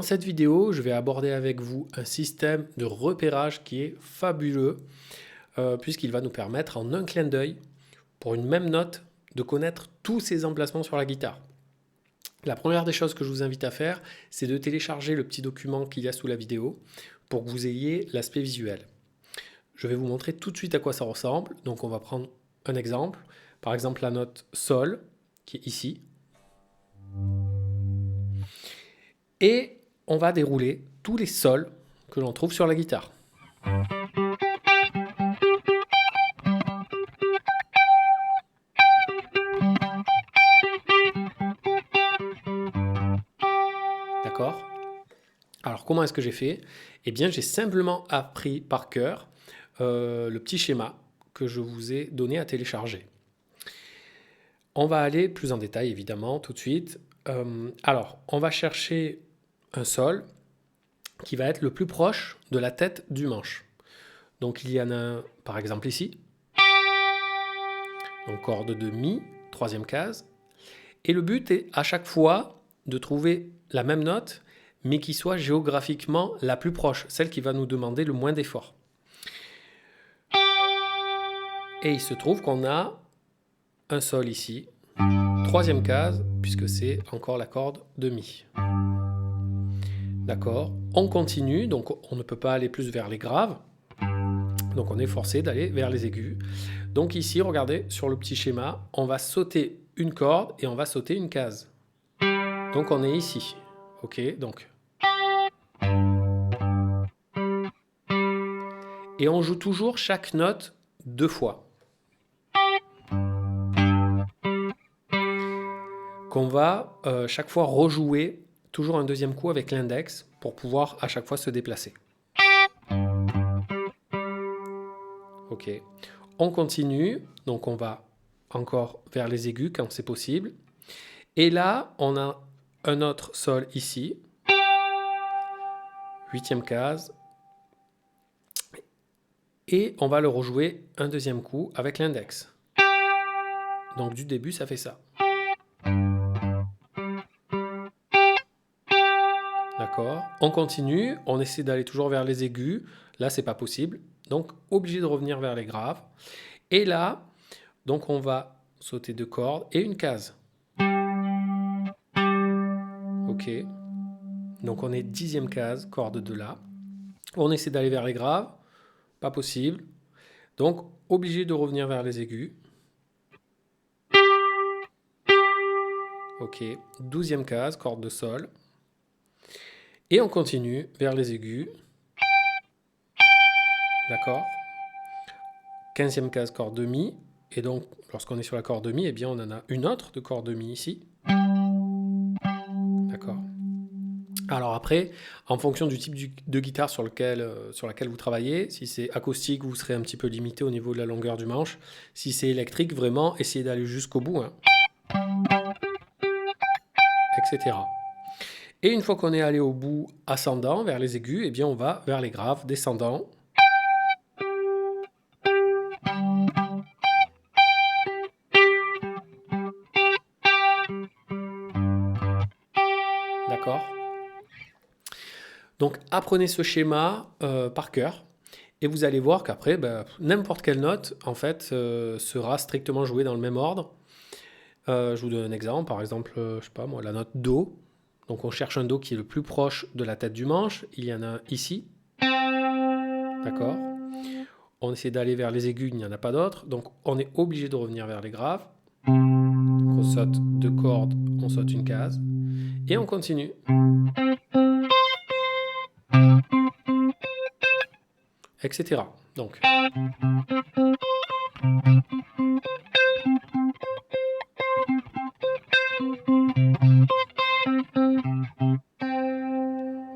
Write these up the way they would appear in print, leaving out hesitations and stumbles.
Dans cette vidéo, je vais aborder avec vous un système de repérage qui est fabuleux puisqu'il va nous permettre en un clin d'œil, pour une même note, de connaître tous ses emplacements sur la guitare. La première des choses que je vous invite à faire, c'est de télécharger le petit document qu'il y a sous la vidéo pour que vous ayez l'aspect visuel. Je vais vous montrer tout de suite à quoi ça ressemble. Donc on va prendre un exemple. Par exemple la note Sol, qui est ici. Et on va dérouler tous les sols que l'on trouve sur la guitare. D'accord ? Alors comment est-ce que j'ai fait ? Eh bien j'ai simplement appris par cœur le petit schéma que je vous ai donné à télécharger. On va aller plus en détail évidemment tout de suite. Alors on va chercher un sol qui va être le plus proche de la tête du manche. Donc il y en a un par exemple ici. Donc corde de Mi, troisième case. Et le but est à chaque fois de trouver la même note, mais qui soit géographiquement la plus proche, celle qui va nous demander le moins d'effort. Et il se trouve qu'on a un sol ici, troisième case, puisque c'est encore la corde de Mi. D'accord ? On continue, donc on ne peut pas aller plus vers les graves, donc on est forcé d'aller vers les aigus. Donc ici, regardez, sur le petit schéma, on va sauter une corde et on va sauter une case. Donc on est ici. Ok, donc. Et on joue toujours chaque note deux fois. Qu'on va chaque fois rejouer toujours un deuxième coup avec l'index pour pouvoir à chaque fois se déplacer. Ok. On continue, donc on va encore vers les aigus quand c'est possible. Et là, on a un autre sol ici. Huitième case. Et on va le rejouer un deuxième coup avec l'index. Donc du début, ça fait ça. D'accord. On continue, on essaie d'aller toujours vers les aigus. Là, c'est pas possible. Donc, obligé de revenir vers les graves. Et là, donc on va sauter deux cordes et une case. Ok. Donc on est dixième case, corde de La. On essaie d'aller vers les graves. Pas possible. Donc, obligé de revenir vers les aigus. Ok. Douzième case, corde de Sol. Et on continue vers les aigus. D'accord. 15e case, corde de Mi. Et donc, lorsqu'on est sur la corde de Mi, eh bien, on en a une autre de corde de Mi ici. D'accord. Alors après, en fonction du type de guitare sur laquelle vous travaillez, si c'est acoustique, vous serez un petit peu limité au niveau de la longueur du manche. Si c'est électrique, vraiment, essayez d'aller jusqu'au bout. Etc. Et une fois qu'on est allé au bout ascendant, vers les aigus, eh bien, on va vers les graves, descendant. D'accord ? Donc apprenez ce schéma par cœur et vous allez voir qu'après, n'importe quelle note en fait sera strictement jouée dans le même ordre. Je vous donne un exemple, par exemple, je sais pas moi, la note Do. Donc on cherche un Do qui est le plus proche de la tête du manche. Il y en a un ici. D'accord ? On essaie d'aller vers les aigus, il n'y en a pas d'autres. Donc on est obligé de revenir vers les graves. On saute deux cordes, on saute une case. Et on continue. Etc. Donc.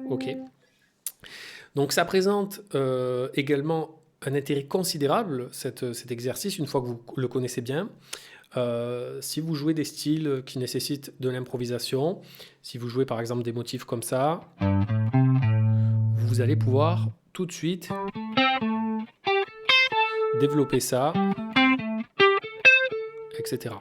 Ok. Donc ça présente également un intérêt considérable, cet exercice, une fois que vous le connaissez bien. Si vous jouez des styles qui nécessitent de l'improvisation, si vous jouez par exemple des motifs comme ça, vous allez pouvoir tout de suite développer ça, etc.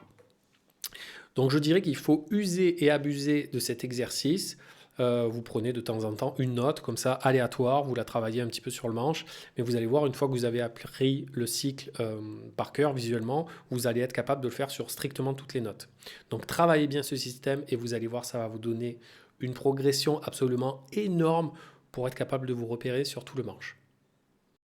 Donc je dirais qu'il faut user et abuser de cet exercice Vous prenez de temps en temps une note comme ça aléatoire, vous la travaillez un petit peu sur le manche, mais vous allez voir, une fois que vous avez appris le cycle par cœur visuellement, vous allez être capable de le faire sur strictement toutes les notes. Donc travaillez bien ce système et vous allez voir, ça va vous donner une progression absolument énorme pour être capable de vous repérer sur tout le manche.